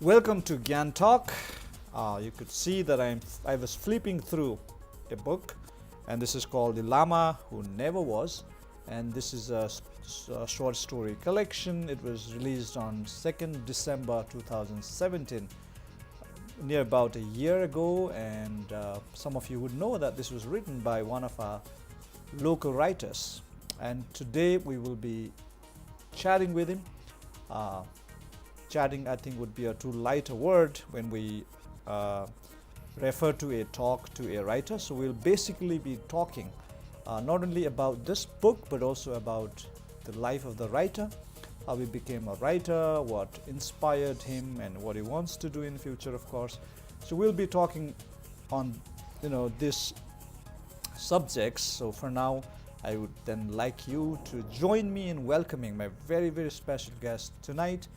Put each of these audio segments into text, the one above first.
Welcome to Gyantalk. You could see that I was flipping through a book, and this is called The Lama Who Never Was, and this is a short story collection. It was released on 2nd December 2017, near about a year ago, and some of you would know that this was written by one of our local writers, and today we will be chatting with him. Chatting, I think, would be a too light a word when we refer to a talk to a writer. So we'll basically be talking not only about this book, but also about the life of the writer, how he became a writer, what inspired him, and what he wants to do in the future, of course. So we'll be talking on, these subjects. So for now, I would then like you to join me in welcoming my very, very special guest tonight.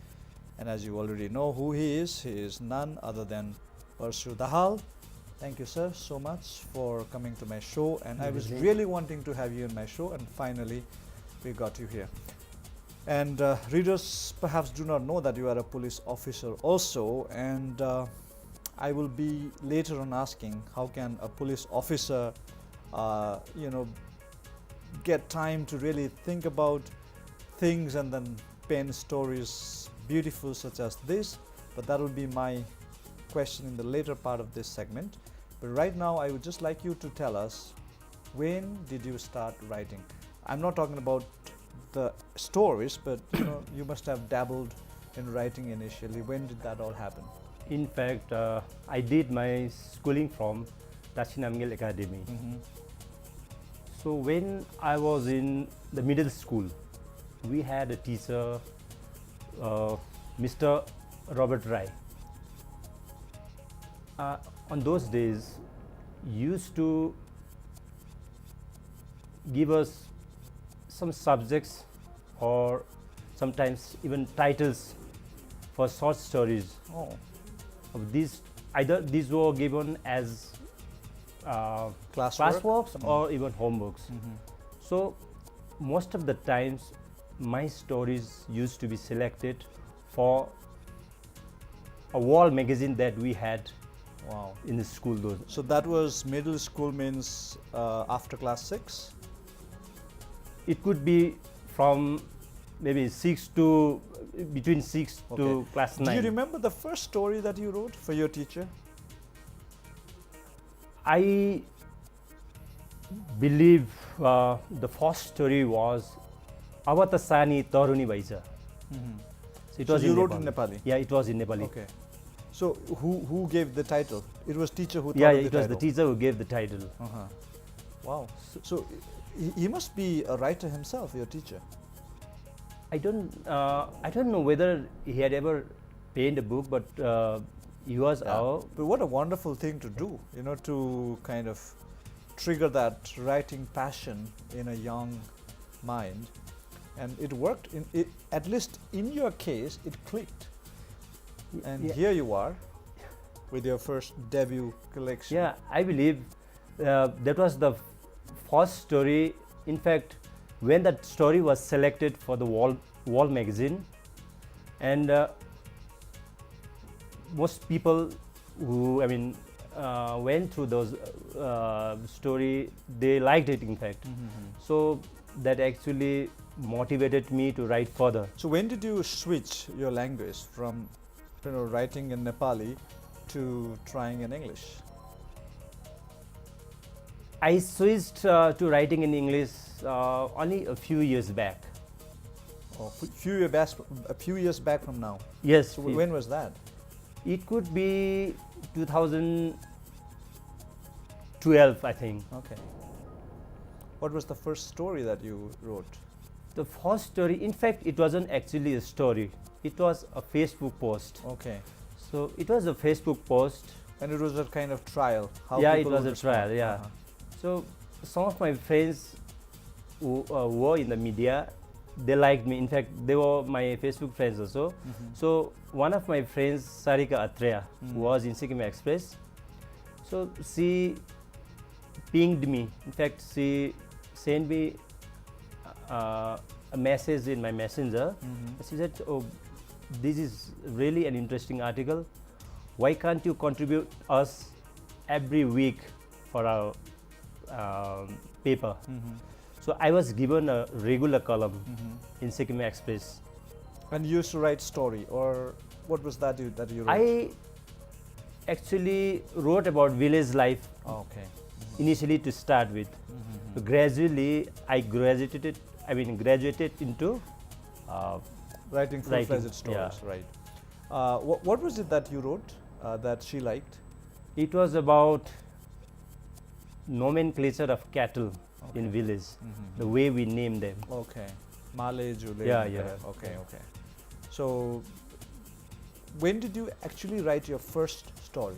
And as you already know who he is none other than Parshu Dahal. Thank you, sir, so much for coming to my show. And I was really wanting to have you in my show, and finally we got you here. And readers perhaps do not know that you are a police officer also, and I will be later on asking how can a police officer get time to really think about things and then pen stories beautiful such as this, but that will be my question in the later part of this segment. But right now I would just like you to tell us, when did you start writing? I'm not talking about the stories, but you must have dabbled in writing initially. When did that all happen? In fact, I did my schooling from Tashinamgil Academy. So when I was in the middle school, we had a teacher, Mr. Robert Rai. On those days, used to give us some subjects or sometimes even titles for short stories. Either these were given as classworks or even homeworks. So most of the times my stories used to be selected for a wall magazine that we had in the school. So that was middle school, means after class 6? It could be from maybe between 6 to class 9. Do you remember the first story that you wrote for your teacher? I believe the first story was Avatasani Taruni Baisa. So it was you wrote in Nepali? Yeah, it was in Nepali. Okay. So who gave the title? It was teacher who Yeah, the it was title. the teacher who gave the title. Wow. So he must be a writer himself, your teacher. I don't know whether he had ever penned a book, but he was our. But what a wonderful thing to do, to kind of trigger that writing passion in a young mind. And it worked, at least in your case, it clicked. And here you are with your first debut collection. Yeah, I believe that was the first story. In fact, when that story was selected for the wall magazine, and most people who went through those story, they liked it, in fact. So that actually motivated me to write further. So when did you switch your language from writing in Nepali to trying in English? I switched to writing in English only a few years back. A few years back from now? Yes. So when was that? It could be 2012, I think. Okay. What was the first story that you wrote? The first story, in fact, it wasn't actually a story. It was a Facebook post. Okay. So it was a Facebook post. And it was a kind of trial? Yeah, it was a trial, yeah. So some of my friends who were in the media, they liked me. In fact, they were my Facebook friends also. So one of my friends, Sarika Atreya, was in Sikkim Express. So she pinged me. In fact, she sent me a message in my messenger. She said, "Oh, this is really an interesting article. Why can't you contribute us every week for our paper? So I was given a regular column in Sikkim Express. And you used to write story, or what was that you wrote? I actually wrote about village life Okay. initially to start with. Gradually, I graduated into Writing full-fledged stories, yeah. right. What was it that you wrote that she liked? It was about nomenclature of cattle in village, the way we name them. Okay. Male, Jule. Yeah, yeah. Okay, okay. So, when did you actually write your first story?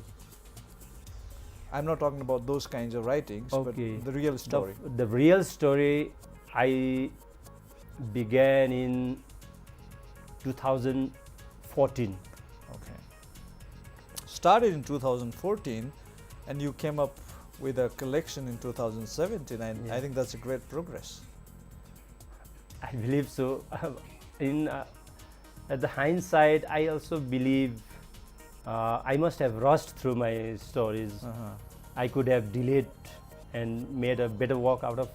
I'm not talking about those kinds of writings, Okay. but the real story. The real story I began in 2014. Okay. Started in 2014, and you came up with a collection in 2017, and Yeah. I think that's a great progress. I believe so. At the hindsight, I also believe I must have rushed through my stories. I could have delayed and made a better work out of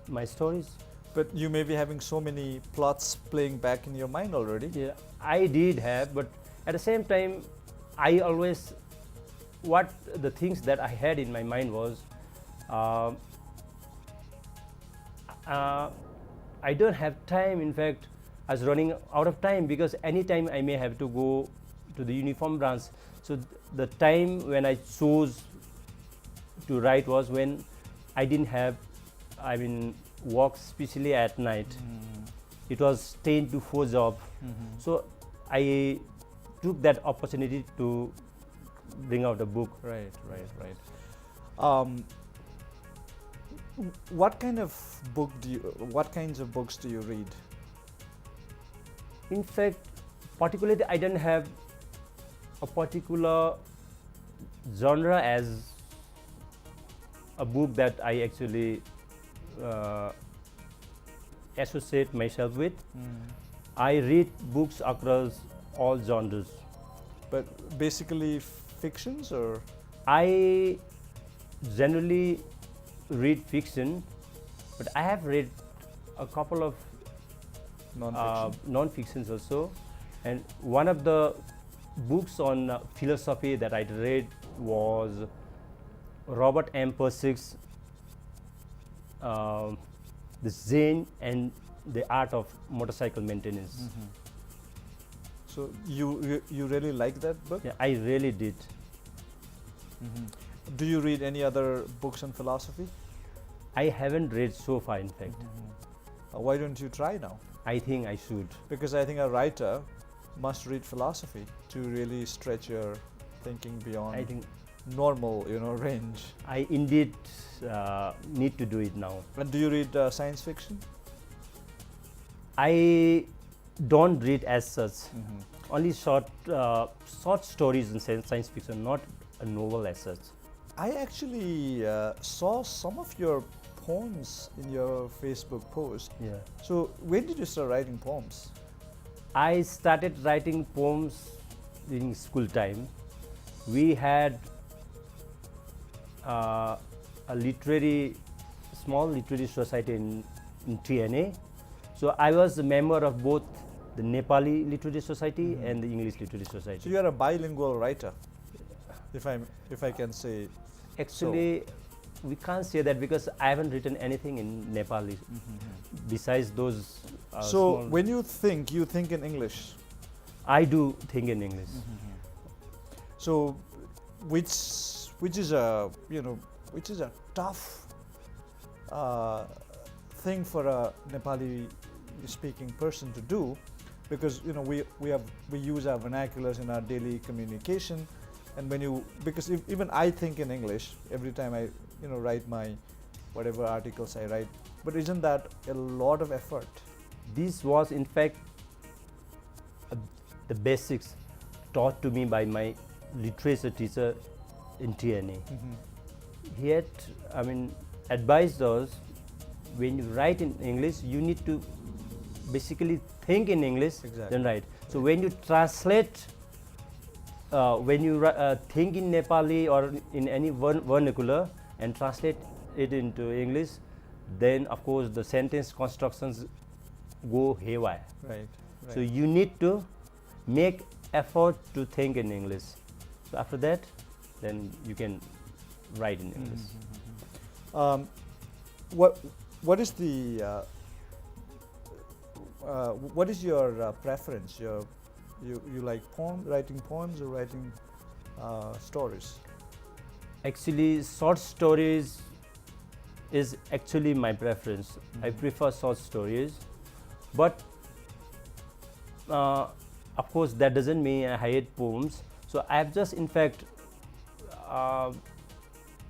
my stories. But you may be having so many plots playing back in your mind already. Yeah, I did have, but at the same time, I always, what the things that I had in my mind was, I don't have time. In fact, I was running out of time because anytime I may have to go to the uniform branch. So the time when I chose to write was when I didn't have, work especially at night. It was 10 to 4 job. So I took that opportunity to bring out a book. Right. What kinds of books do you read? In fact, particularly I don't have a particular genre as a book that I actually associate myself with. I read books across all genres. But basically fictions, or? I generally read fiction, but I have read a couple of Non-fiction. non-fictions also, and one of the books on philosophy that I read was Robert M. Persic's The Zen and the Art of Motorcycle Maintenance. So you really like that book? Yeah, I really did. Do you read any other books on philosophy? I haven't read so far, in fact. Why don't you try now? I think I should. Because I think a writer must read philosophy to really stretch your thinking beyond I think normal, range. I indeed need to do it now. And do you read science fiction? I don't read as such. Only short stories in science fiction, not a novel as such. I actually saw some of your poems in your Facebook post. Yeah. So when did you start writing poems? I started writing poems during school time. We had a small literary society in TNA. So I was a member of both the Nepali Literary Society and the English Literary Society. So you are a bilingual writer, if I can say. Actually, we can't say that because I haven't written anything in Nepali besides those. So small, when you think in English. I do think in English. So, which is a tough thing for a Nepali speaking person to do, because we use our vernaculars in our daily communication, and because even I think in English every time I write my whatever articles I write, but isn't that a lot of effort? This was in fact the basics taught to me by my literature teacher in TNA. He had, advised us, when you write in English, you need to basically think in English, Exactly. then write. So when you translate, when you think in Nepali or in any vernacular and translate it into English, then of course the sentence constructions go haywire. Right. So you need to make effort to think in English. So after that, then you can write in English. What is the what is your preference? You like writing poems or writing stories? Actually, short stories is actually my preference. I prefer short stories, but of course that doesn't mean I hate poems. So I have just in fact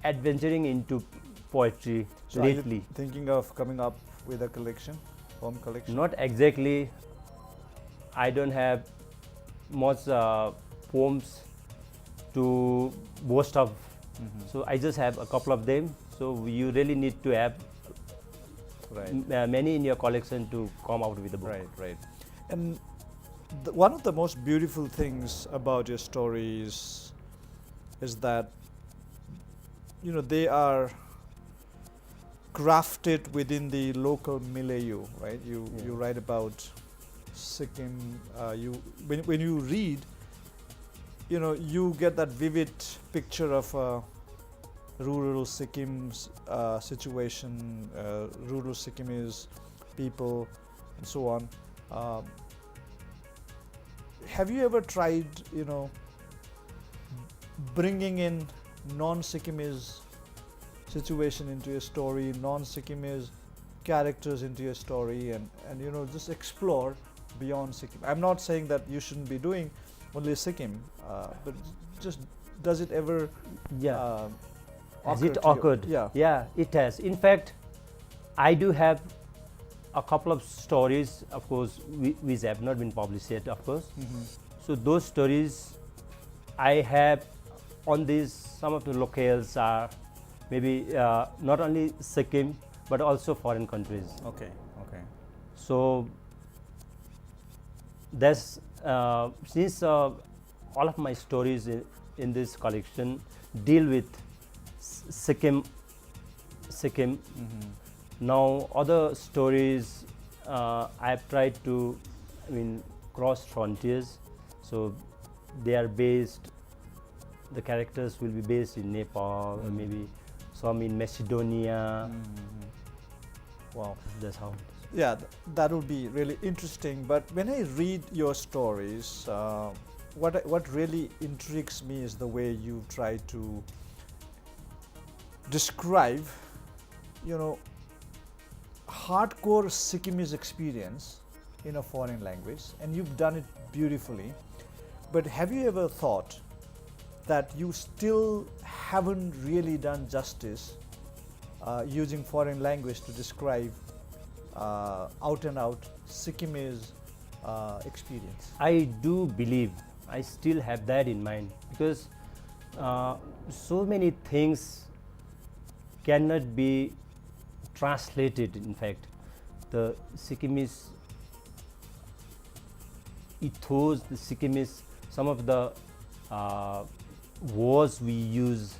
adventuring into poetry So lately. are you thinking of coming up with a collection, poem collection? Not exactly. I don't have much poems to boast of. So I just have a couple of them. So you really need to have Right. many in your collection to come out with a book. Right, right. And one of the most beautiful things about your stories is that, you know, they are crafted within the local milieu, right? You write about Sikkim. When you read, you know, you get that vivid picture of rural Sikkim's situation, rural Sikkimese people, and so on. Have you ever tried, you know, bringing in non-Sikkimese situation into your story, non-Sikkimese characters into your story, and you know, just explore beyond Sikkim? I'm not saying that you shouldn't be doing only Sikkim, but just does it ever Has occur it to you? occurred? Yeah. Yeah, it has. In fact, I do have a couple of stories, of course, which have not been published yet, of course. So those stories I have on these, some of the locales are maybe not only Sikkim, but also foreign countries. Okay, okay. So that's since all of my stories in this collection deal with Sikkim. Now other stories I have tried to, cross frontiers. So they are based. The characters will be based in Nepal, or maybe some in Macedonia. Wow. That's how. Yeah, that would be really interesting. But when I read your stories, what really intrigues me is the way you try to describe, you know, hardcore Sikkimese experience in a foreign language, and you've done it beautifully. But have you ever thought that you still haven't really done justice using foreign language to describe out and out Sikkimese experience? I do believe I still have that in mind, because so many things cannot be translated. In fact, the Sikkimese ethos, the Sikkimese, some of the words we use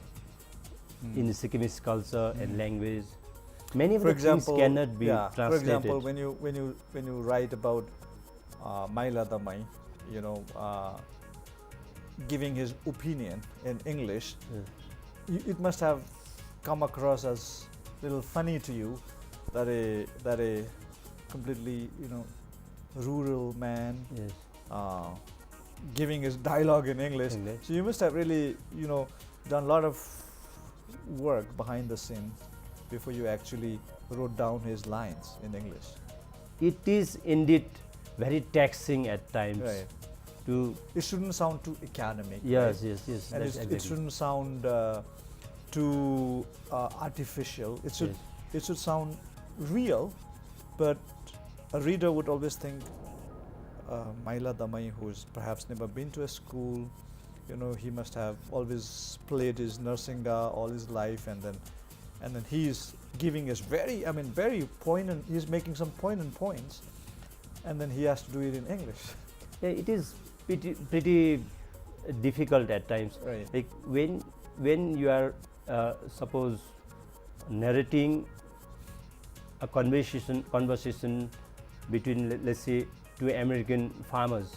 in the Sikkimese culture and language, many of For the example, things cannot be yeah, translated. For example, when you write about Maila Damai, you know, giving his opinion in English, it must have come across as a little funny to you that a completely, you know, rural man Yes. giving his dialogue in English. So you must have really, you know, done a lot of work behind the scene before you actually wrote down his lines in English. It is indeed very taxing at times. Right. It shouldn't sound too academic. Yes, right? yes. And That's it exactly. shouldn't sound too artificial. It should sound real, but a reader would always think Maila Damai, who's perhaps never been to a school, you know, he must have always played his Narsinga all his life, and then he's giving us very poignant. He's making some poignant points, and then he has to do it in English. Yeah, it is pretty difficult at times. Right. Like when you are suppose narrating a conversation between let's say two American farmers,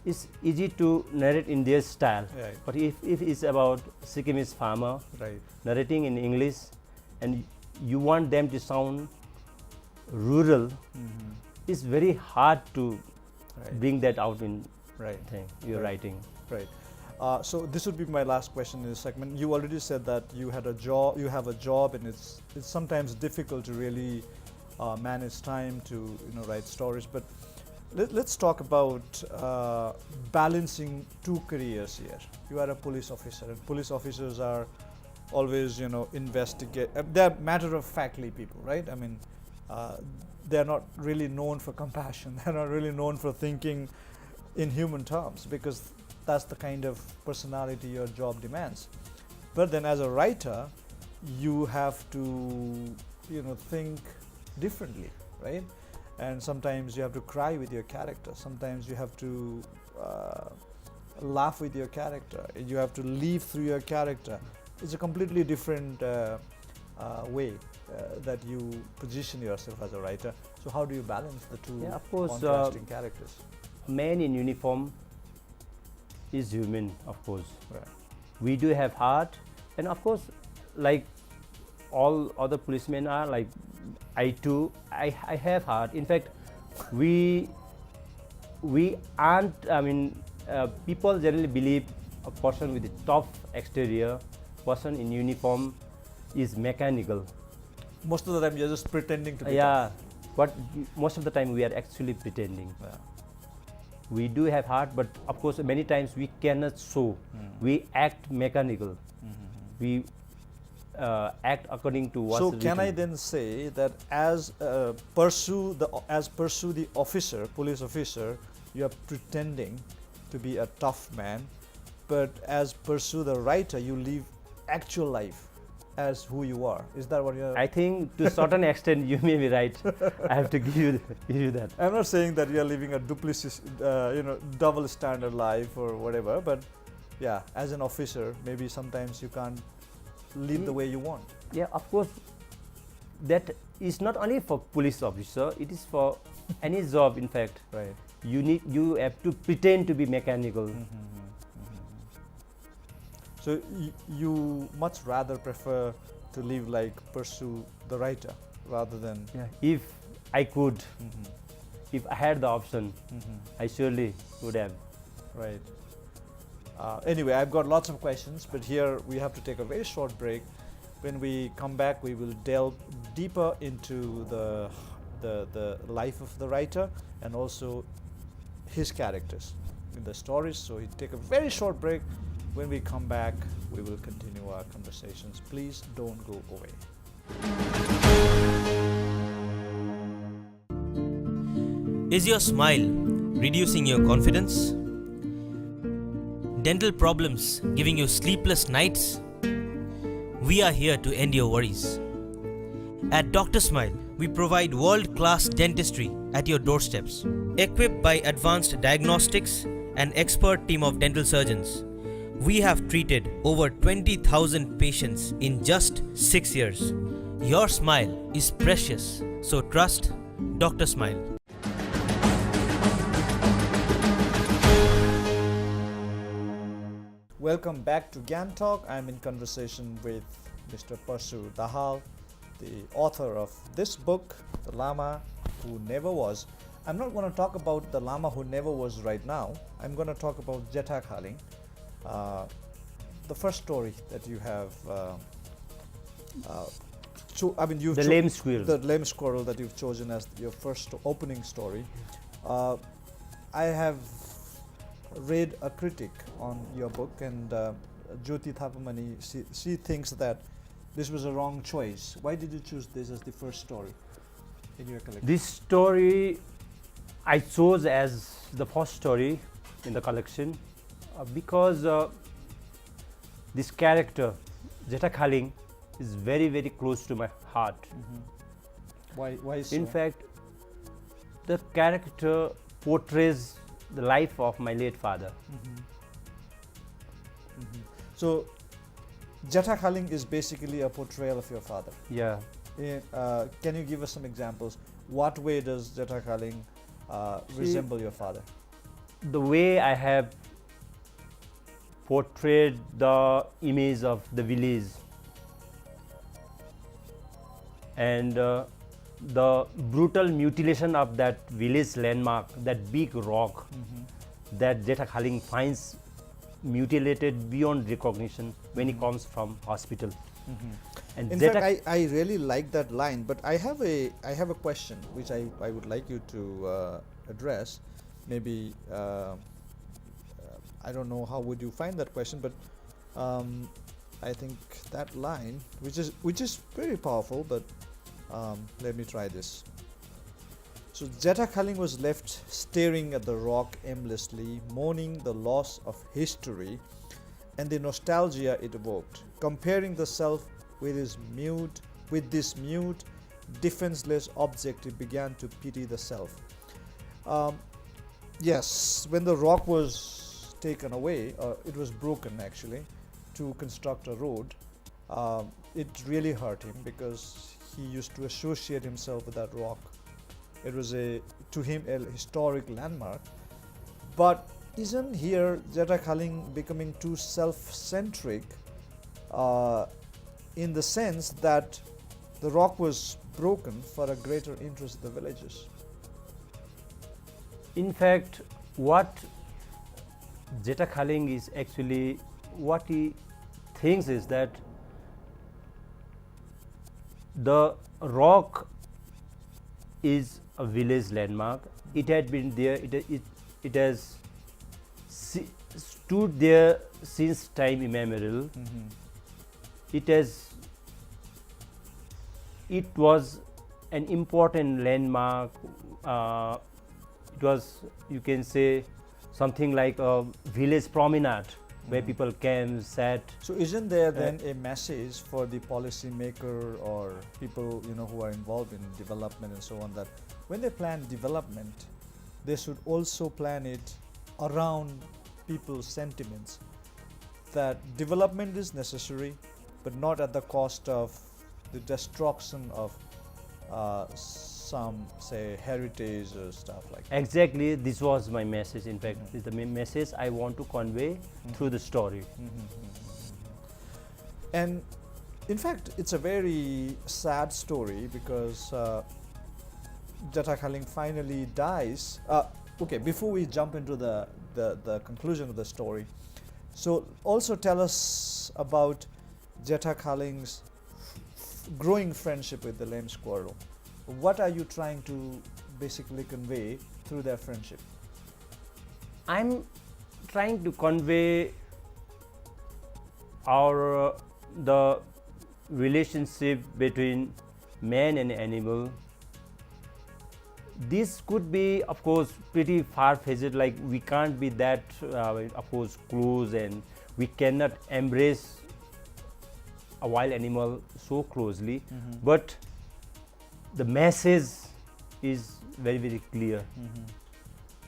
it's easy to narrate in their style. Right. But if it's about Sikkimese farmer Right. narrating in English, and you want them to sound rural, it's very hard to Right. bring that out in Right. your Right. writing. Right. So this would be my last question in this segment. You already said that you had a job. You have a job, and it's sometimes difficult to really manage time to write stories. But let's talk about balancing two careers here. You are a police officer, and police officers are always investigate. They're matter-of-factly people, right? I mean, they're not really known for compassion. They're not really known for thinking in human terms, because that's the kind of personality your job demands. But then as a writer, you have to think differently, right? And sometimes you have to cry with your character. Sometimes you have to laugh with your character. You have to live through your character. It's a completely different way that you position yourself as a writer. So how do you balance the two Yeah, of course, contrasting characters? Man in uniform is human, of course. Right. We do have heart, and of course, like all other policemen are, like I too, I have heart. In fact, we aren't. I mean, people generally believe a person with a tough exterior, person in uniform, is mechanical. Most of the time, you're just pretending to be Yeah, tough. but most of the time we are actually pretending. Yeah. We do have heart, but of course many times we cannot show. We act mechanical. We act according to what's So written. can I then say that as Parshu the officer, police officer, you are pretending to be a tough man, but as Parshu the writer, you live actual life as who you are. Is that what you're? I think to a certain extent you may be right. I have to give you that. I'm not saying that you're living a duplicitous, double standard life or whatever, but yeah, as an officer, maybe sometimes you can't live the way you want. Yeah, of course. That is not only for police officer. It is for any job. In fact, Right. you have to pretend to be mechanical. So you much rather prefer to live like Parshu the writer rather than. Yeah. If I could, if I had the option, I surely would have. Right. Anyway, I've got lots of questions, but here we have to take a very short break. When we come back, we will delve deeper into the life of the writer and also his characters in the stories. So we take a very short break. When we come back, we will continue our conversations. Please don't go away. Is your smile reducing your confidence? Dental problems giving you sleepless nights? We are here to end your worries. At Dr. Smile, we provide world-class dentistry at your doorsteps. Equipped by advanced diagnostics and expert team of dental surgeons, we have treated over 20,000 patients in just 6 years. Your smile is precious, so trust Dr. Smile. Welcome back to Gyantalk. I'm in conversation with Mr. Parshu Dahal, the author of this book, The Lama Who Never Was. I'm not going to talk about the Lama Who Never Was right now. I'm going to talk about Gyantalk. The first story that you have, you've The lame squirrel. The lame squirrel that you've chosen as your first opening story. I have read a critic on your book, and Jyoti Thapamani, she thinks that this was a wrong choice. Why did you choose this as the first story in your collection? This story I chose as the first story in the collection because this character, Gyantalk, is very, very close to my heart. Why so? In fact, the character portrays the life of my late father. So, Jeta Khaling is basically a portrayal of your father. Yeah. Can you give us some examples? What way does Jeta Khaling resemble your father? The way I have portrayed the image of the village and the brutal mutilation of that village landmark, that big rock that Jeta Khaling finds mutilated beyond recognition when he comes from hospital. And In fact, I really like that line, but I have a question which I would like you to address. Maybe I don't know how would you find that question, but I think that line, which is very powerful, but let me try this. So Jeta Khaling was left staring at the rock aimlessly, mourning the loss of history and the nostalgia it evoked, comparing the self with this mute, defenseless object. It began to pity the self. Yes, when the rock was taken away, it was broken actually, to construct a road, it really hurt him because he used to associate himself with that rock. It was to him a historic landmark. But isn't here Jeta Khaling becoming too self-centric in the sense that the rock was broken for a greater interest of the villagers? In fact, what Jeta Khaling is actually, what he thinks is that the rock is a village landmark. It had been there, it has stood there since time immemorial. It was an important landmark. It was, you can say, something like a village promenade where people came, sat. So isn't there then a message for the policy maker or people who are involved in development and so on, that when they plan development, they should also plan it around people's sentiments, that development is necessary but not at the cost of the destruction of some, say, heritage or stuff like that. Exactly, this was my message. In fact, this is the message I want to convey through the story. And in fact, it's a very sad story because Jeta Khaling finally dies. Okay, before we jump into the conclusion of the story, so also tell us about Jeta Khaling's growing friendship with the lame squirrel. What are you trying to basically convey through their friendship? I'm trying to convey the relationship between man and animal. This could be, of course, pretty far-fetched, like we can't be that, of course, close, and we cannot embrace a wild animal so closely, but the message is very, very clear.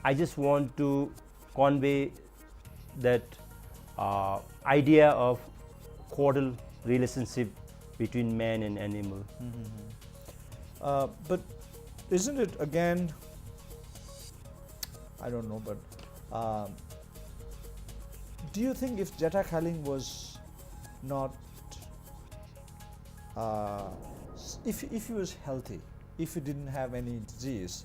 I just want to convey that idea of causal relationship between man and animal. But isn't it again, I don't know, but do you think if Jeta Khaling was not, if he was healthy, if he didn't have any disease,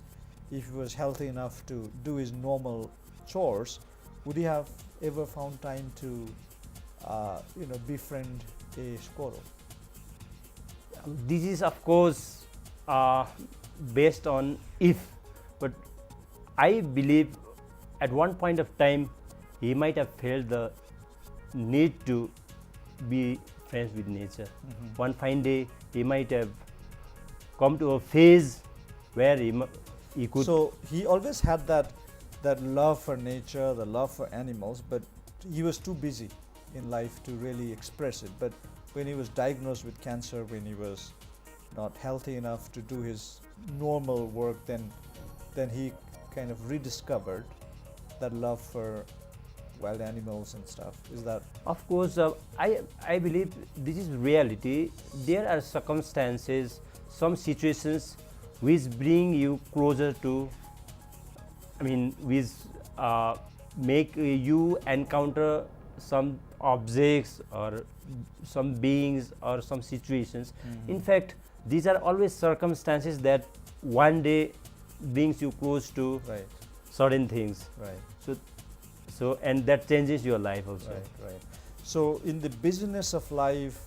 if he was healthy enough to do his normal chores, would he have ever found time to befriend a squirrel? This is, of course, based on if, but I believe at one point of time he might have felt the need to be friends with nature. One fine day he might have come to a phase where he could. So he always had that love for nature, the love for animals, but he was too busy in life to really express it. But when he was diagnosed with cancer, when he was not healthy enough to do his normal work, then he kind of rediscovered that love for wild animals and stuff? Is that Of course, I believe this is reality. There are circumstances, some situations which bring you closer to, which make you encounter some objects or some beings or some situations. In fact, these are always circumstances that one day brings you close to right? certain things. Right. And that changes your life also. Right. So, in the business of life,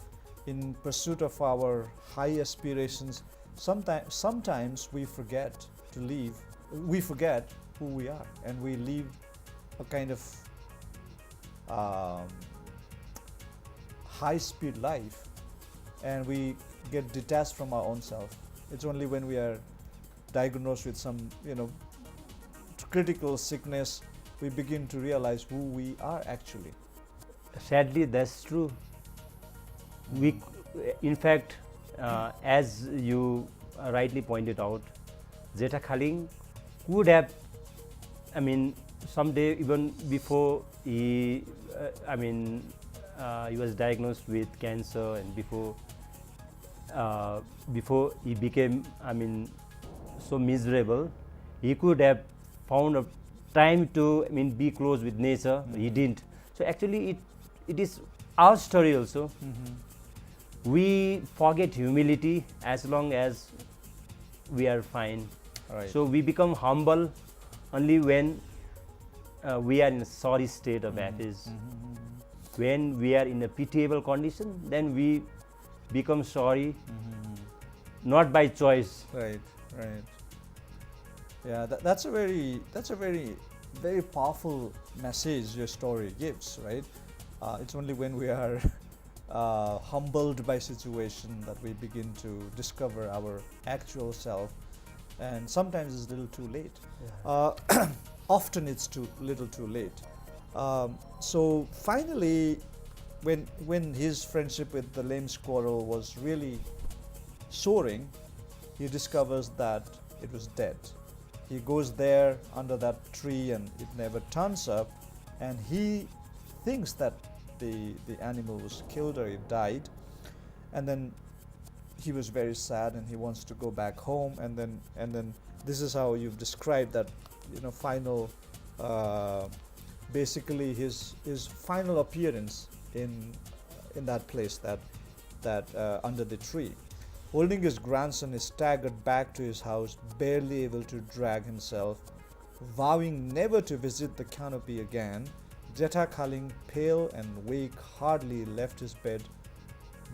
in pursuit of our high aspirations, sometimes we forget to live. We forget who we are, and we live a kind of high-speed life, and we get detached from our own self. It's only when we are diagnosed with some, critical sickness, we begin to realize who we are actually. Sadly, that's true. We, in fact, as you rightly pointed out, Zeta Khaling could have, someday even before he was diagnosed with cancer, and before he became, so miserable, he could have found a time to be close with nature. He didn't. So actually, it is our story also. We forget humility as long as we are fine. Right. So we become humble only when we are in a sorry state of affairs. When we are in a pitiable condition, then we become sorry, not by choice. Right. Yeah, that's a very very powerful message your story gives, right? It's only when we are humbled by situation that we begin to discover our actual self, and sometimes it's a little too late. Often it's little too late. So finally, when his friendship with the lame squirrel was really soaring, he discovers that it was dead. He goes there under that tree and it never turns up, and he thinks that the animal was killed or it died, and then he was very sad and he wants to go back home, and then this is how you've described that final basically his final appearance in that place, that under the tree. Holding his grandson, he staggered back to his house, barely able to drag himself. Vowing never to visit the canopy again, Zeta Khaling, pale and weak, hardly left his bed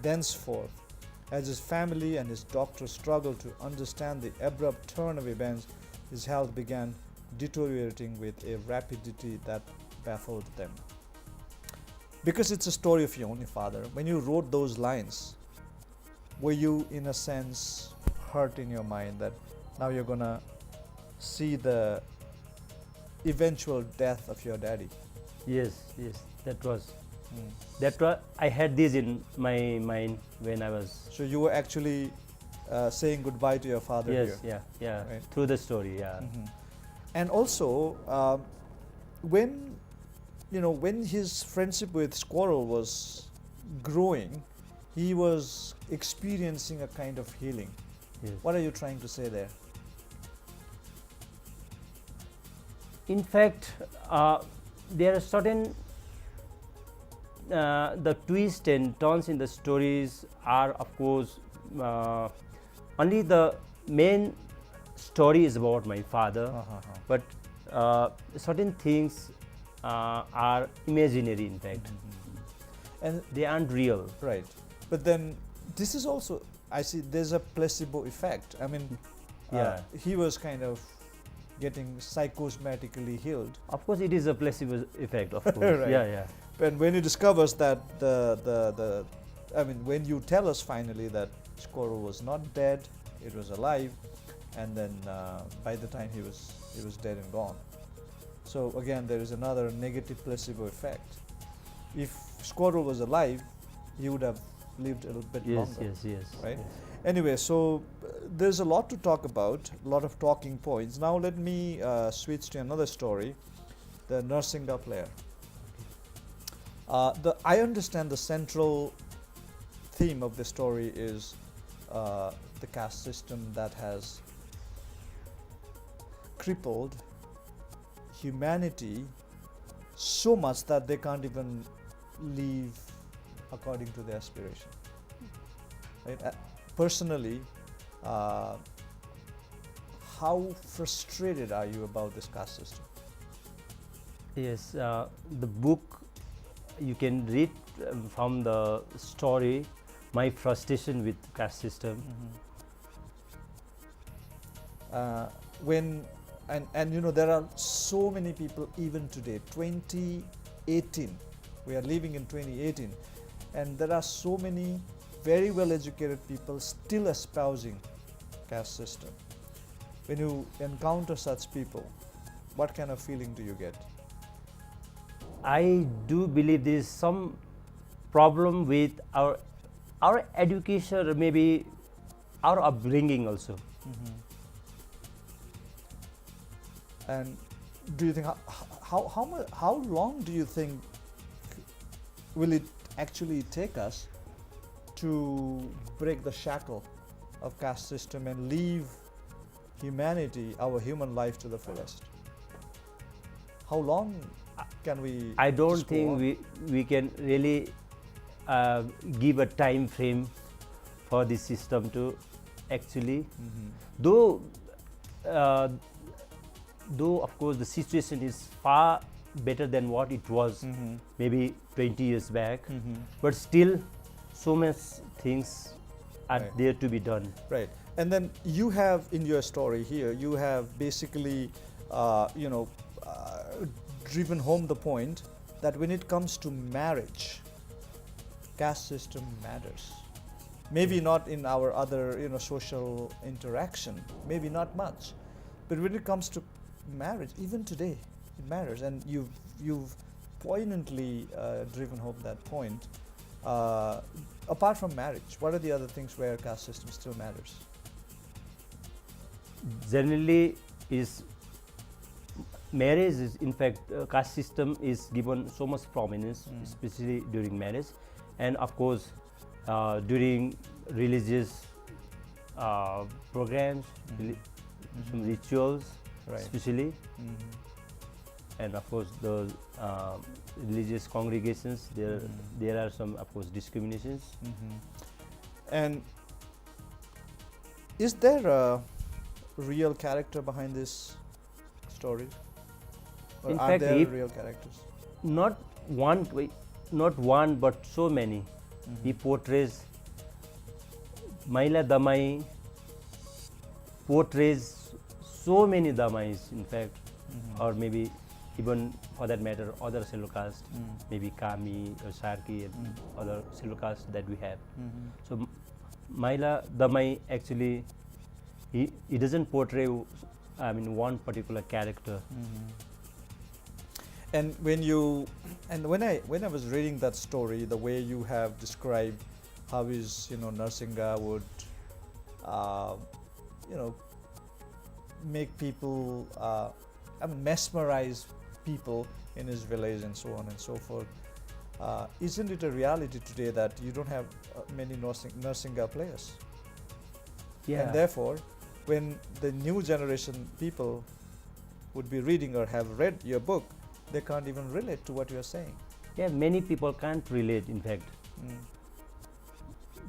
thenceforth. As his family and his doctor struggled to understand the abrupt turn of events, his health began deteriorating with a rapidity that baffled them. Because it's a story of your own father, when you wrote those lines, were you in a sense hurt in your mind that now you're gonna see the eventual death of your daddy? Yes, that was. I had this in my mind when I was. So you were actually saying goodbye to your father here. Yeah. Right. Through the story, yeah. And also, when his friendship with squirrel was growing, he was experiencing a kind of healing. Yes. What are you trying to say there? In fact, there are certain the twists and turns in the stories are, of course, only the main story is about my father, but certain things are imaginary, in fact, And they aren't real. right, but then this is also, I see there's a placebo effect. I mean, he was kind of getting psychosomatically healed. Of course, it is a placebo effect, of course. Right. Yeah. And when he discovers that when you tell us finally that squirrel was not dead, it was alive, and then by the time he was dead and gone. So again, there is another negative placebo effect. If squirrel was alive, he would have lived a little bit longer. Yes. Right? Yes. Anyway, so there's a lot to talk about, a lot of talking points. Now let me switch to another story. the Narsinga player. I understand the central theme of the story is the caste system that has crippled humanity so much that they can't even live according to their aspiration. Right? Personally, how frustrated are you about this caste system? Yes, the book you can read from the story, my frustration with caste system. When and you know, there are so many people even today, 2018, we are living in 2018, and there are so many very well educated people still espousing caste system. When you encounter such people, what kind of feeling do you get? I do believe there is some problem with our education, or maybe our upbringing also. And do you think how long do you think will it actually take us to break the shackle of caste system and leave humanity, our human life, to the fullest? How long can we? I don't just go think on? we can really give a time frame for this system to actually, though of course the situation is far better than what it was maybe 20 years back, but still so much things are Right. there to be done. Right. And then you have in your story here, you have basically, driven home the point that when it comes to marriage, caste system matters. Maybe not in our other, social interaction, maybe not much, but when it comes to marriage, even today, it matters. And you've poignantly driven home that point. Apart from marriage, what are the other things where caste system still matters? Generally, is marriage is, in fact, caste system is given so much prominence, especially during marriage, and of course during religious programs, some rituals, Right. especially, and of course the religious congregations, there are some, of course, discriminations. And is there a real character behind this story? Or In are fact, there if- real characters? Not one, but so many. He portrays Maila Damai, portrays so many Damais, in fact, or maybe even for that matter other cellular caste, maybe Kami or Sarki and other cellular castes that we have. So Maila Damai actually, he doesn't portray one particular character. And when I was reading that story, the way you have described how his Narsinga would make people mesmerize people in his village and so on and so forth, isn't it a reality today that you don't have many Narsinga players? Yeah. And therefore, when the new generation people would be reading or have read your book, they can't even relate to what you are saying. Yeah, many people can't relate, in fact.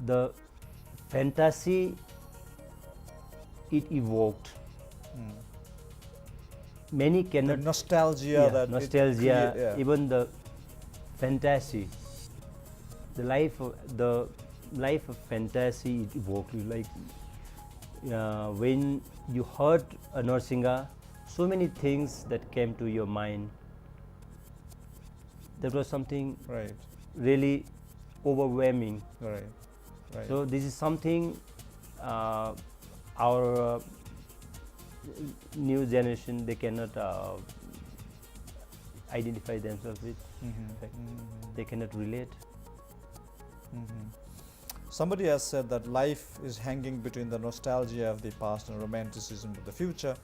The fantasy it evoked, many The cannot. nostalgia that it nostalgia, create- yeah. even the fantasy, the life of fantasy it evoked. Like when you heard a Narsinga, so many things that came to your mind. That was something Right, really overwhelming. right, right. So this is something our new generation, they cannot identify themselves with. In fact, they cannot relate. Somebody has said that life is hanging between the nostalgia of the past and romanticism of the future.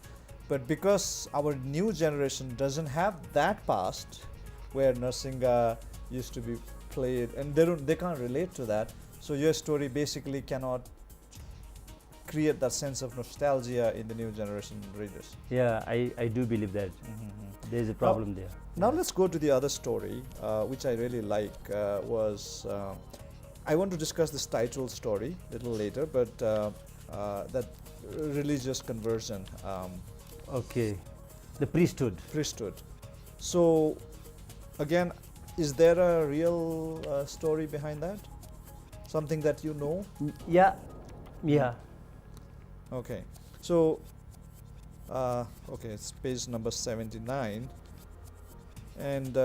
But because our new generation doesn't have that past where Narsinga used to be played, and they can't relate to that, so your story basically cannot create that sense of nostalgia in the new generation readers. Yeah, I do believe that there is a problem there. Now let's go to the other story, which I really like. I want to discuss this title story a little later, but that religious conversion. Okay, the priesthood. So, again, is there a real story behind that? Something that you know? Yeah. Okay. So, okay, it's page number 79. And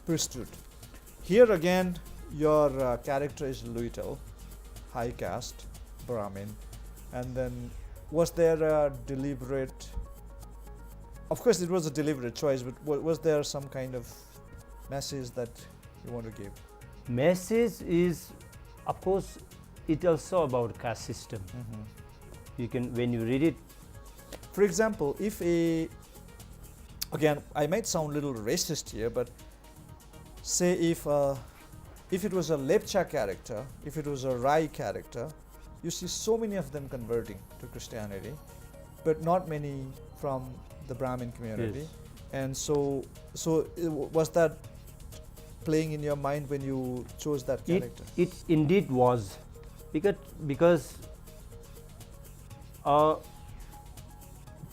priesthood. Here again, your character is Luitel, high caste, Brahmin. And then, was there a deliberate, of course it was a deliberate choice, but was there some kind of message that you want to give? Message is, of course, it also about caste system. You can, when you read it. For example, if again, I might sound a little racist here, but say if it was a Lepcha character, if it was a Rai character, you see so many of them converting to Christianity, but not many from the Brahmin community. Yes. And so was that playing in your mind when you chose that character? It indeed was, because a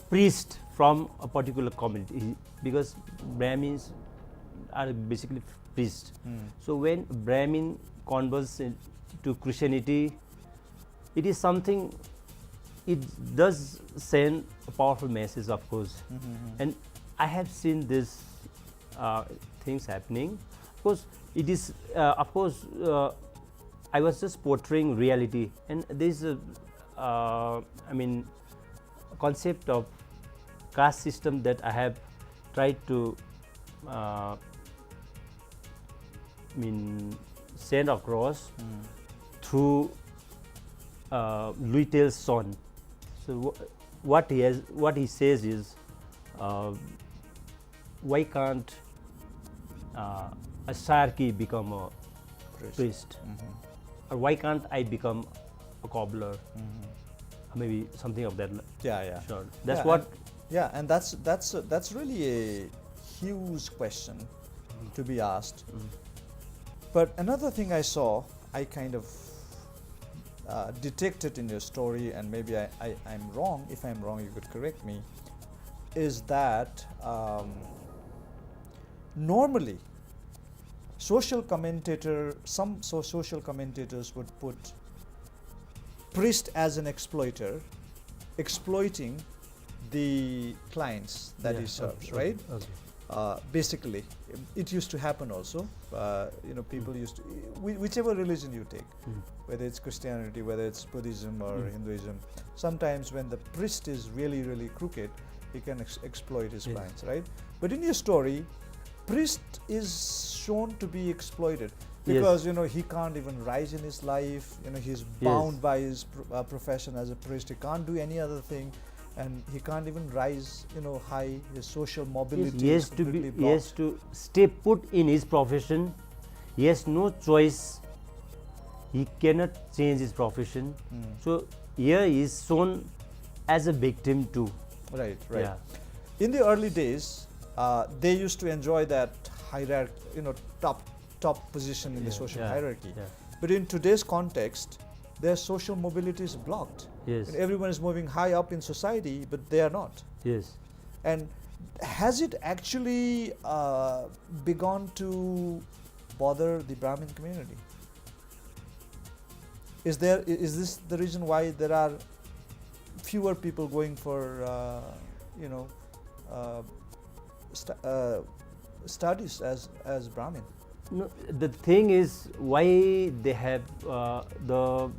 priest from a particular community, because Brahmins are basically priests. So when Brahmin converts to Christianity, it is something, it does send a powerful message, of course. And I have seen this things happening. Of course, it is, I was just portraying reality, and there is a, concept of caste system that I have tried to send across through Luitel's son. So what he says is, why can't a Sarki become a priest? Or why can't I become a cobbler? Maybe something of that. Yeah. Sure. That's what. And that's really a huge question to be asked. But another thing I saw, I kind of detected in your story, and maybe I'm wrong. If I'm wrong, you could correct me. Is that normally some social commentators would put priest as an exploiter, exploiting the clients that he serves, right? Okay. Basically, it used to happen also. People used to, whichever religion you take, whether it's Christianity, whether it's Buddhism or Hinduism, sometimes when the priest is really, really crooked, he can exploit his clients, right? But in your story, priest is shown to be exploited because he can't even rise in his life. He's bound by his profession as a priest. He can't do any other thing, and he can't even rise high. His social mobility he is completely blocked. He has to stay put in his profession. He has no choice. He cannot change his profession. So here he is shown as a victim too. Right. Yeah. In the early days, they used to enjoy that hierarchy, top position in the social hierarchy. Yeah. But in today's context, their social mobility is blocked. Yes. And everyone is moving high up in society, but they are not. Yes. And has it actually begun to bother the Brahmin community? Is this the reason why there are fewer people going for studies as Brahmin? No, the thing is why they have the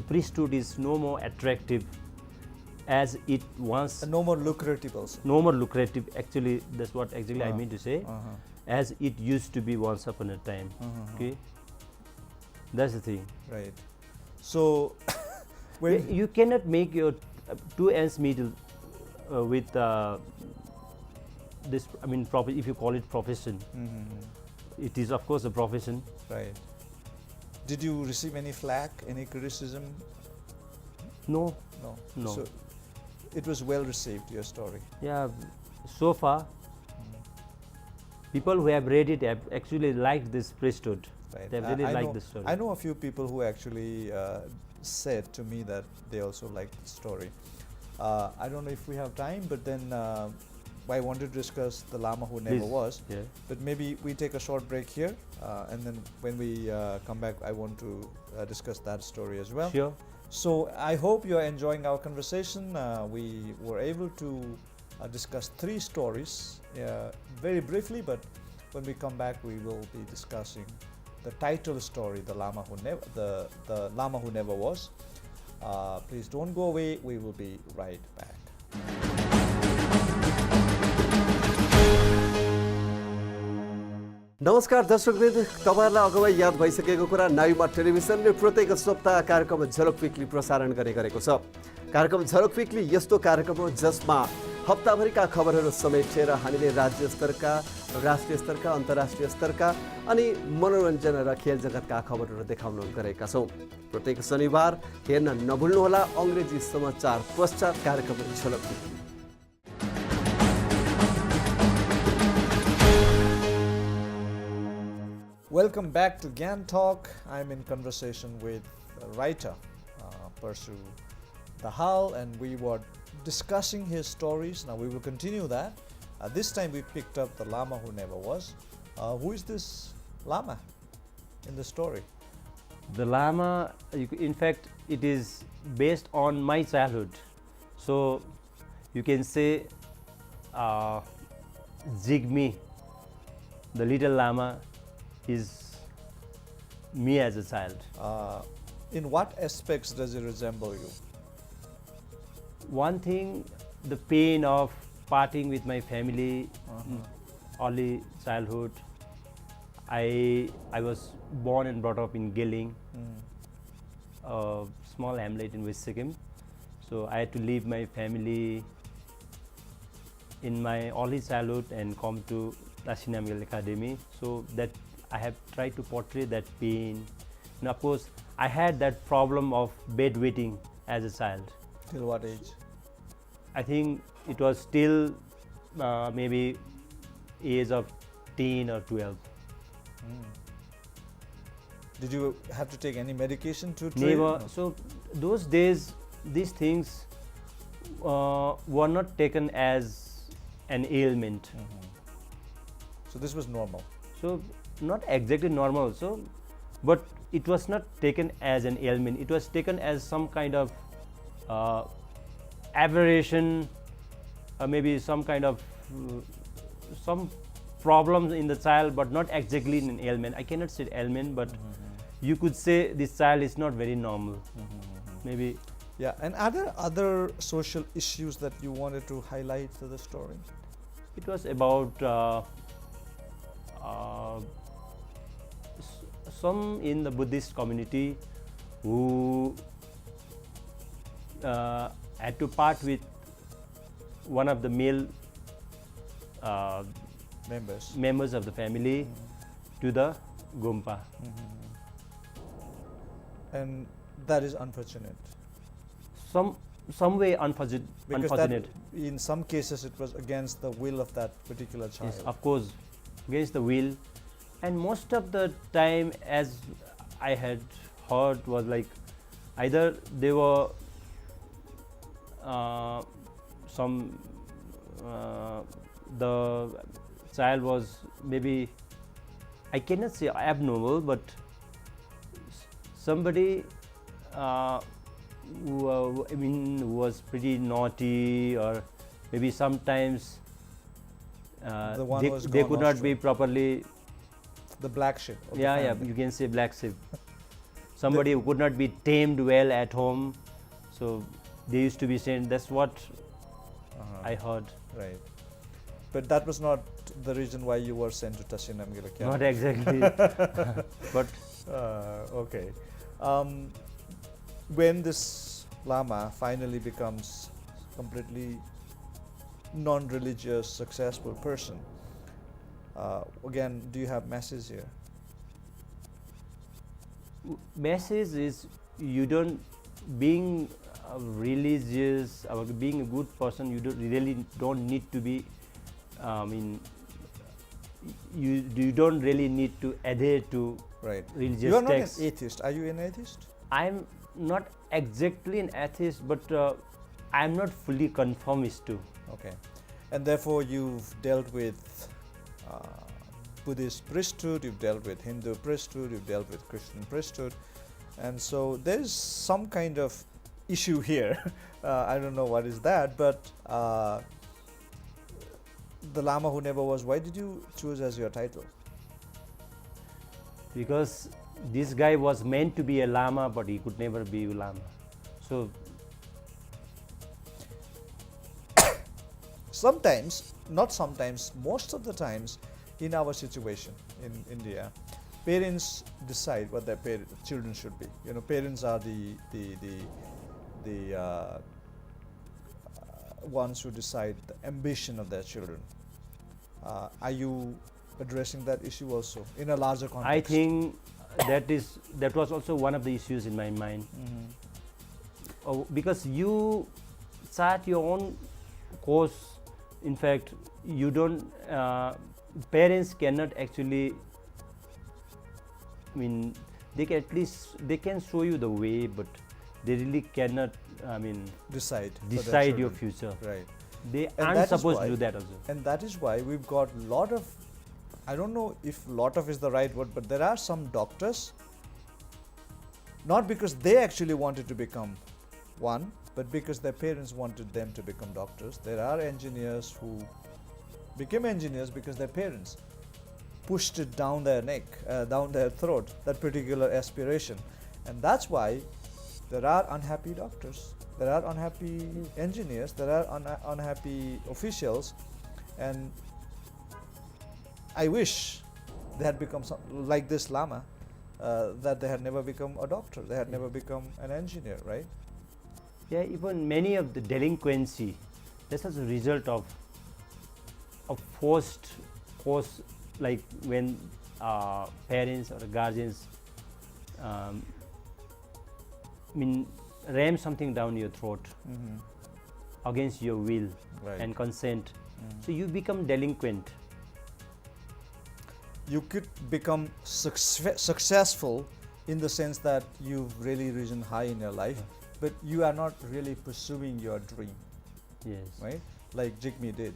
priesthood is no more attractive as it once. No more lucrative also. No more lucrative. Actually, that's what actually I mean to say. As it used to be once upon a time. Okay, that's the thing. Right. So you cannot make your 2 ends meet with this. I mean, if you call it profession, it is of course a profession. Right. Did you receive any flack, any criticism? No. No. So it was well received, your story. Yeah. So far, people who have read it have actually liked this priesthood. Right. They have really liked the story. I know a few people who actually said to me that they also liked the story. I don't know if we have time, but then I wanted to discuss the Lama Who Never Was. Yeah. But maybe we take a short break here, and then when we come back, I want to discuss that story as well. Sure. So I hope you are enjoying our conversation. We were able to discuss 3 stories very briefly, but when we come back, we will be discussing the title story, the Lama Who Never Was. Please don't go away. We will be right back. नमस्कार दर्शकवृन्द, तपाईहरुलाई अगावै याद भइसकेको कुरा नायुमा टेलिभिजनले प्रत्येक सप्ताह कार्यक्रम झलक विकली प्रसारण गरेको छ। कार्यक्रम झलक विकली यस्तो कार्यक्रम हो जसमा हप्ताभरिका खबरहरू समेटेर हामीले राज्य स्तरका, राष्ट्रिय स्तरका, अन्तर्राष्ट्रिय स्तरका अनि मनोरञ्जन र खेल जगतका खबरहरू देखाउन गरेका छौं। प्रत्येक शनिबार हेर्न नभुल्नुहोला अंग्रेजी समाचार पश्चात कार्यक्रम झलक विकली। Welcome back to Gyantalk. I'm in conversation with writer Parshu Dahal, and we were discussing his stories. Now we will continue that. This time we picked up the Lama Who Never Was. Who is this Lama in the story? The Lama, in fact, it is based on my childhood. So you can say Jigme, the little Lama, is me as a child. In what aspects does it resemble you? One thing, the pain of parting with my family, early childhood. I was born and brought up in Gilling, a small hamlet in West Sikkim. So I had to leave my family in my early childhood and come to Tashinamgal Academy. So that I have tried to portray that pain. And of course, I had that problem of bedwetting as a child. Till what age? I think it was still maybe age of 10 or 12. Did you have to take any medication to treat? Never. No. So those days, these things were not taken as an ailment. So this was normal. So not exactly normal. So, but it was not taken as an ailment. It was taken as some kind of aberration, or maybe some kind of some problems in the child, but not exactly an ailment. I cannot say ailment, but you could say this child is not very normal. Maybe. Yeah, and are there other social issues that you wanted to highlight to the story? It was about some in the Buddhist community who had to part with one of the male members of the family to the Gompa. And that is unfortunate. Some way unfortunate. That in some cases it was against the will of that particular child. Yes, of course, against the will. And most of the time, as I had heard, was like either they were the child was maybe, I cannot say abnormal, but somebody who was pretty naughty, or maybe sometimes they could not be properly. The black sheep. Yeah, you can say black sheep. Somebody who could not be tamed well at home, so they used to be sent. That's what I heard. Right, but that was not the reason why you were sent to Tashinamgal Academy. Not exactly, but okay. When this Lama finally becomes completely non-religious, successful person. Again, do you have message here? Message is you don't being religious or being a good person. You really don't need to be. You don't really need to adhere to Right. religious You are not texts. an atheist. Are you an atheist? I'm not exactly an atheist, but I'm not fully conformist too. Okay. And therefore, you've dealt with Buddhist priesthood, you've dealt with Hindu priesthood, you've dealt with Christian priesthood. And so there's some kind of issue here. I don't know what is that, but the Lama who never was, why did you choose as your title? Because this guy was meant to be a Lama, but he could never be a Lama. So Sometimes, not sometimes, most of the times in our situation in India, parents decide what their children should be. You know, parents are the ones who decide the ambition of their children. Are you addressing that issue also in a larger context? I think that was also one of the issues in my mind. Because you chart your own course. In fact, you don't. Parents cannot actually. I mean, they can at least they can show you the way, but they really cannot. I mean, decide your future. Right. They And aren't that is supposed why- to do that also. And that is why we've got a lot of, I don't know if lot of is the right word, but there are some doctors, not because they actually wanted to become one, but because their parents wanted them to become doctors. There are engineers who became engineers because their parents pushed it down their neck, down their throat, that particular aspiration. And that's why there are unhappy doctors, there are unhappy engineers, there are unhappy officials, and I wish they had become like this Lama, that they had never become a doctor, they had never become an engineer, right? Yeah, even many of the delinquency, that's as a result of forced, like when parents or guardians ram something down your throat against your will Right. and consent. So you become delinquent. You could become successful in the sense that you've really risen high in your life, but you are not really pursuing your dream, Yes. right? Like Jigme did,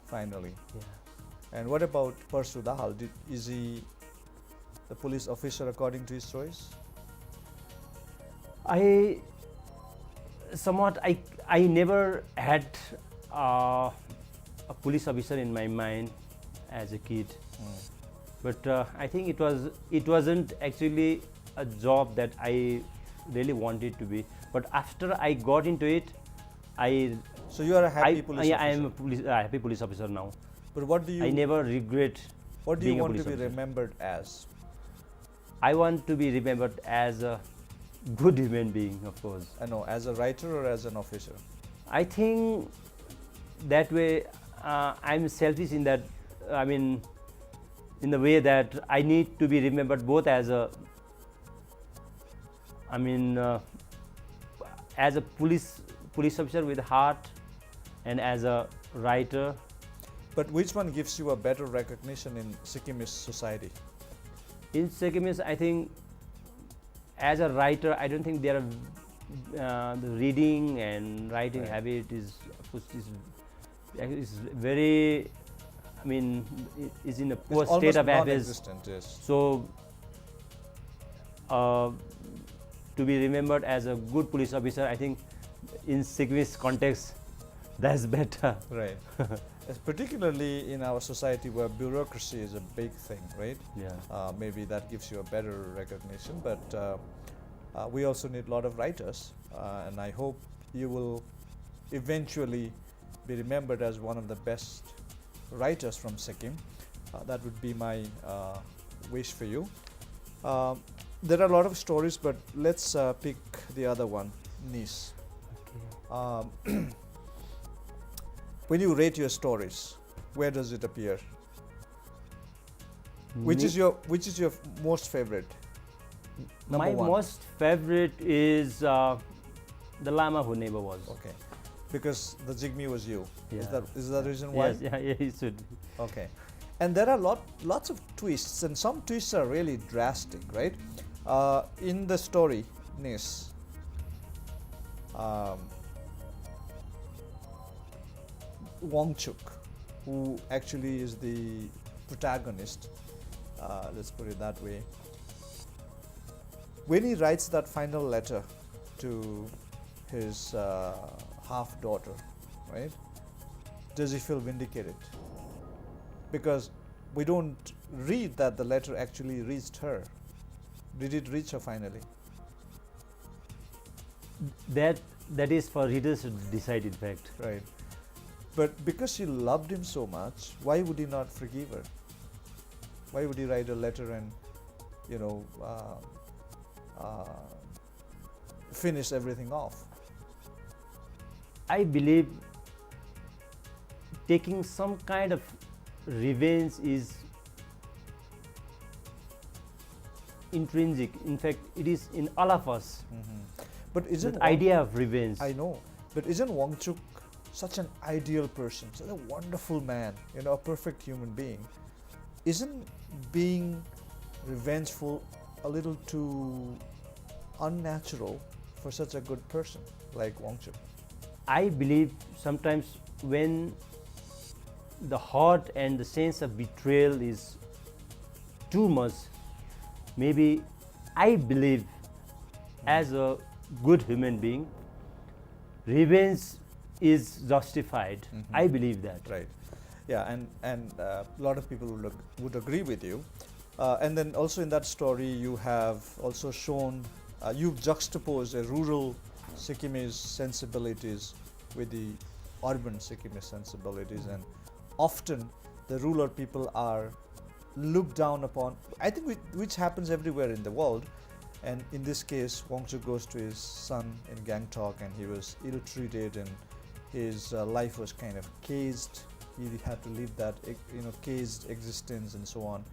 finally. Yeah. And what about Parshu Dahal? Is he the police officer according to his choice? I never had a police officer in my mind as a kid, but I think it wasn't actually a job that I really wanted to be. But after I got into it, So you are a happy police officer. I am a happy police officer now. But what do you I never regret. what do you being a want to police be officer. remembered as? I want to be remembered as a good human being, of course. I know, as a writer or as an officer? I think that way I'm selfish in that, I mean, in the way that I need to be remembered both as a, as a police officer with heart and as a writer. But which one gives you a better recognition in Sikkimese society? In Sikkimese, I think as a writer, I don't think there are the reading and writing Right. habit is very, is in a poor It's state almost of affairs. non-existent, yes. So, to be remembered as a good police officer, I think in Sikkimese context, that's better. Right. Particularly in our society where bureaucracy is a big thing, right? Yeah. Maybe that gives you a better recognition, but we also need a lot of writers, and I hope you will eventually be remembered as one of the best writers from Sikkim. That would be my wish for you. There are a lot of stories, but let's pick the other one, Nis. Um, when you rate your stories, where does it appear? Which is your most favorite? Number My one. most favorite is The Llama Who Never Was. Okay, because the Jigme was you. Yeah. Is that the reason why? Yes, yeah, it should be. Okay, and there are lots of twists, and some twists are really drastic, right? In the story, Nis, Wangchuk, who actually is the protagonist, let's put it that way, when he writes that final letter to his half daughter, right, does he feel vindicated? Because we don't read that the letter actually reached her. Did it reach her finally? That is for readers to decide, in fact. Right. But because she loved him so much, why would he not forgive her? Why would he write a letter and, you know, finish everything off? I believe taking some kind of revenge is intrinsic. In fact, it is in all of us. But isn't That idea of revenge. I know, but isn't Wangchuk such an ideal person, such a wonderful man, you know, a perfect human being? Isn't being revengeful a little too unnatural for such a good person like Wangchuk? I believe sometimes when the heart and the sense of betrayal is too much, maybe I believe as a good human being, revenge is justified. I believe that. Right. Yeah, and a lot of people would agree with you. And then also in that story, you have also shown, you've juxtaposed a rural Sikkimese sensibilities with the urban Sikkimese sensibilities, and often the rural people are looked down upon, I think which happens everywhere in the world. And in this case, Wangchuk goes to his son in Gyantalk, and he was ill-treated, and his life was kind of caged. He had to live that, caged existence and so on.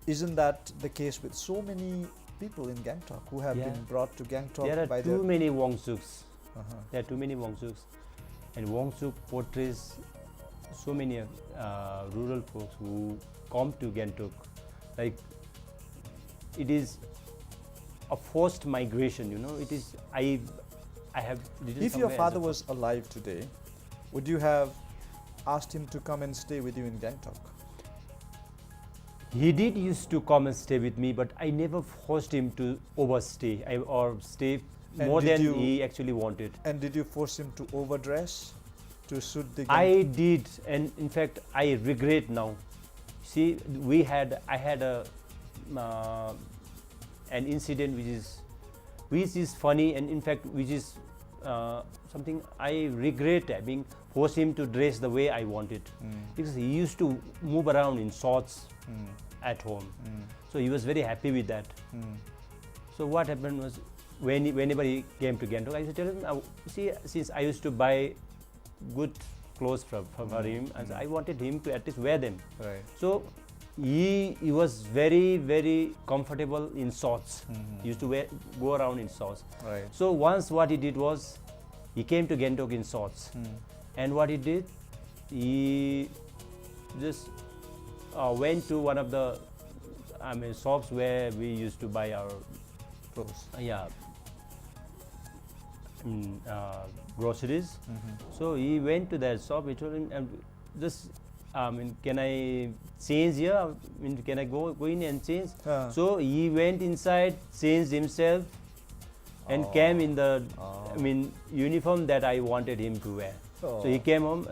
Isn't that the case with so many people in Gyantalk who have been brought to Gyantalk There by are too many Wangchuks. There are too many Wangchuks, and Wangchuk portrays so many rural folks who come to Gyantok. Like, it is a forced migration, you know. It is. I have written. If your somewhere father as a- was alive today, would you have asked him to come and stay with you in Gyantok? He did used to come and stay with me, but I never forced him to overstay or stay And more did than you- he actually wanted. And did you force him to overdress to suit the I did, and in fact, I regret now. See, I had an incident which is funny, and in fact, which is something I regret having forced him to dress the way I wanted, because he used to move around in shorts at home. So he was very happy with that. So what happened was, whenever he came to Gyantok, I used to tell him, see, since I used to buy good clothes for him, and I wanted him to at least wear them. Right. So he was very, very comfortable in shorts. He used to go around in shorts. Right. So once what he did was, he came to Gyantok in shorts. And what he did, he just went to one of the shops where we used to buy our Close. groceries. So he went to that shop. He told him, just can I change here? Can I go in and change? So he went inside, changed himself, and came in the uniform that I wanted him to wear. So he came home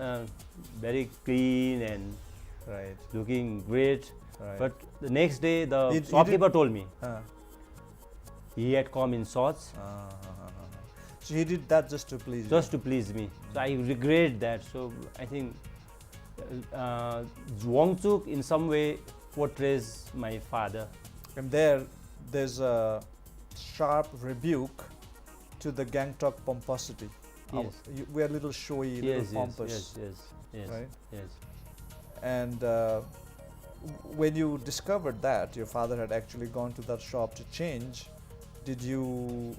very clean and Right. looking great. Right. But the next day, the He shopkeeper told me Uh, he had come in shorts So he did that just to please you. just to please me. So I regret that. So I think Wangchuk in some way portrays my father. And there's a sharp rebuke to the Gangtok pomposity Yes. We are a little showy, little pompous, yes, right? yes. And when you discovered that your father had actually gone to that shop to change, did you?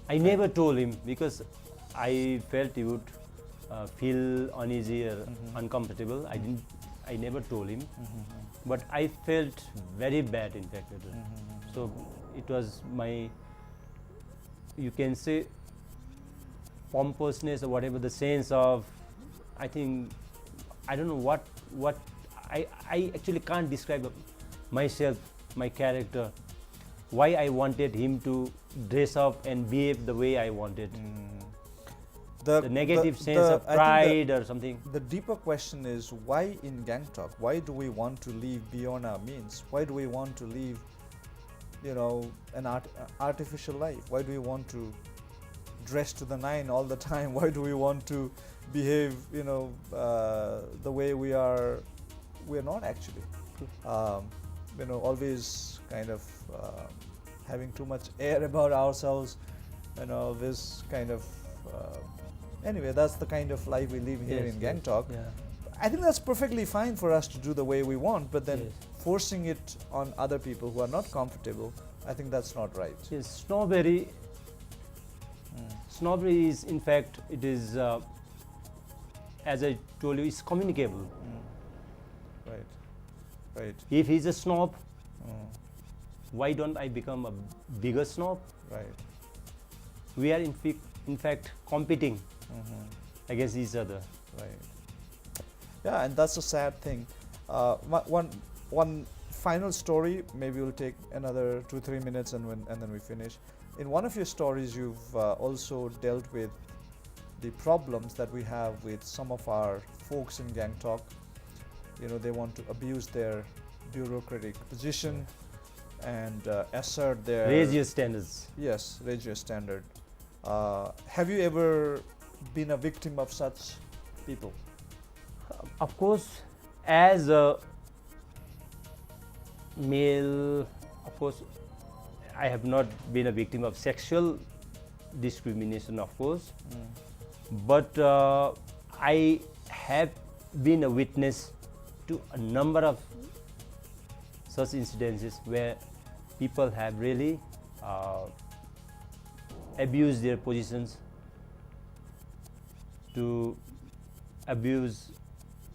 I never told him because I felt he would feel uneasy or uncomfortable. I never told him, but I felt very bad. In fact, so it was my, you can say, pompousness or whatever the sense of. I think I don't know what I actually can't describe myself, my character. Why I wanted him to dress up and behave the way I wanted. The negative sense of pride or something. The deeper question is, why in Gyantalk? Why do we want to live beyond our means? Why do we want to live, an artificial life? Why do we want to dress to the nine all the time? Why do we want to behave, the way we are? We are not actually. Always kind of having too much air about ourselves, this kind of. Anyway, that's the kind of life we live here in Gyantalk. Yeah. I think that's perfectly fine for us to do the way we want, but then Yes. forcing it on other people who are not comfortable, I think that's not right. Yes, snobbery. Snobbery is, in fact, it is, as I told you, it's communicable. Right. If he's a snob, why don't I become a bigger snob? Right. We are in fact competing against each other. Right. Yeah, and that's a sad thing. One final story. Maybe we'll take another 2-3 minutes, and then we finish. In one of your stories, you've also dealt with the problems that we have with some of our folks in Gyantalk. They want to abuse their bureaucratic position and assert their Raise your standards. Yes, raise your standard. Have you ever been a victim of such people? Of course, as a male, of course, I have not been a victim of sexual discrimination, of course, but I have been a witness to a number of such incidences where people have really abused their positions to abuse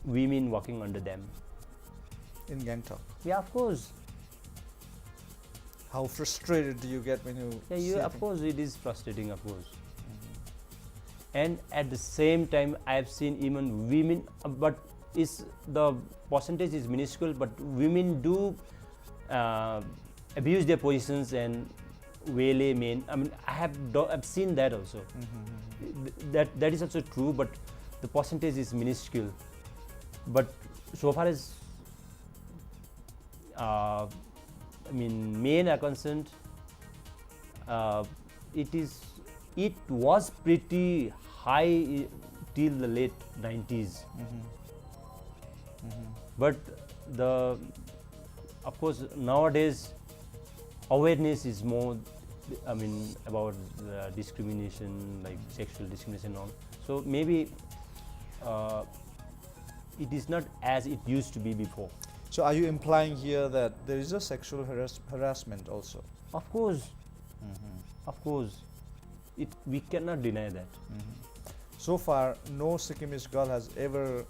women working under them. In Gyantalk? Yeah, of course. How frustrated do you get when you see Of things? course, it is frustrating, of course. And at the same time, I have seen even women, but the percentage is minuscule, but women do abuse their positions and waylay men. I mean, I've seen that also. That is also true, but the percentage is minuscule. But so far as men are concerned, it was pretty high till the late 90s. But of course, nowadays awareness is more, about discrimination, like sexual discrimination and all. So maybe it is not as it used to be before. So are you implying here that there is a sexual harassment also? Of course, of course, we cannot deny that. So far, no Sikkimese girl has ever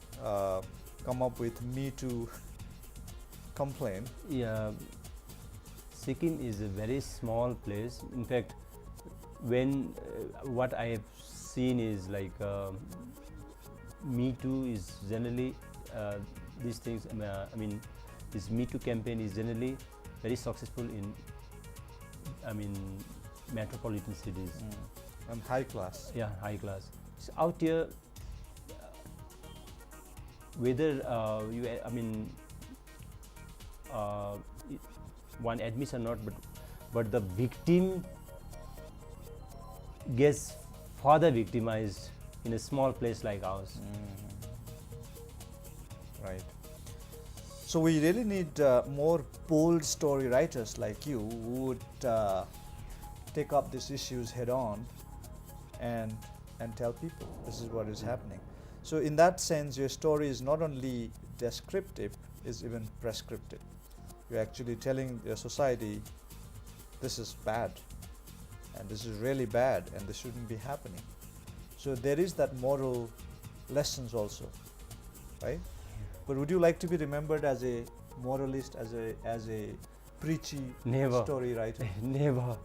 come up with Me Too complaint. Yeah, Sikkim is a very small place. In fact, when what I have seen is like Me Too is generally these things. This Me Too campaign is generally very successful in metropolitan cities. And high class. Yeah, high class. So out here, whether one admits or not, but the victim gets further victimized in a small place like ours. Right. So we really need more bold story writers like you who would take up these issues head on and and tell people this is what is happening. So in that sense, your story is not only descriptive, is even prescriptive. You're actually telling your society this is bad and this is really bad and this shouldn't be happening. So there is that moral lessons also, right? But would you like to be remembered as a moralist, as a preachy Never. story writer? Never.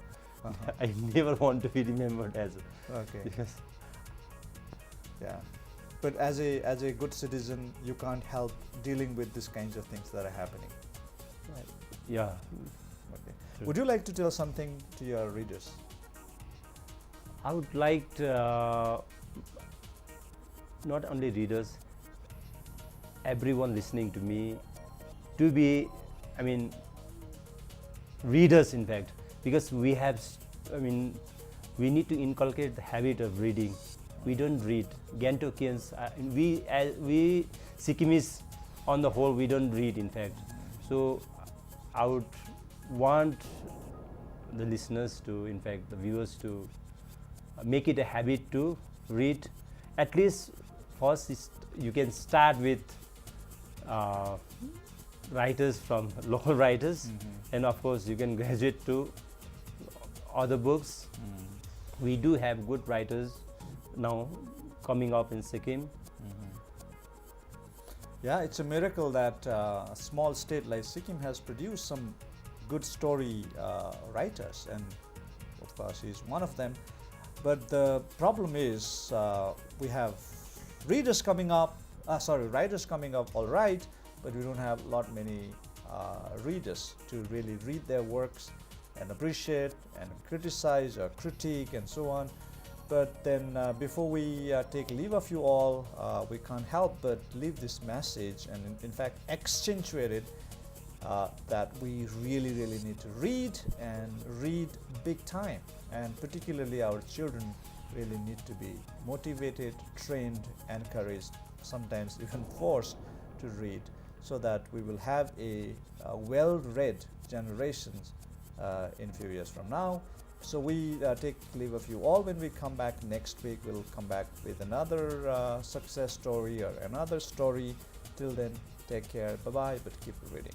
I never want to be remembered as Okay. because Yeah. But as a good citizen, you can't help dealing with these kinds of things that are happening. Right. yeah. Okay. True. Would you like to tell something to your readers? I would like to, not only readers, everyone listening to me to be, I mean, readers in fact, because we have, we need to inculcate the habit of reading. We don't read. Gyantokians, we Sikkimis on the whole, we don't read in fact. So I would want the listeners to, in fact, the viewers to make it a habit to read. At least first you can start with writers from local writers, and of course you can graduate to other books. We do have good writers now coming up in Sikkim. Yeah, it's a miracle that a small state like Sikkim has produced some good story writers, and of course he's one of them. But the problem is we have writers coming up, all right, but we don't have many readers to really read their works and appreciate and criticize or critique and so on. But then before we take leave of you all, we can't help but leave this message and in fact accentuate it, that we really need to read, and read big time, and particularly our children really need to be motivated, trained, encouraged, sometimes even forced to read, so that we will have a well-read generations in few years from now. So we take leave of you all. When we come back next week, we'll come back with another success story or another story. Till then, take care, bye-bye, but keep reading.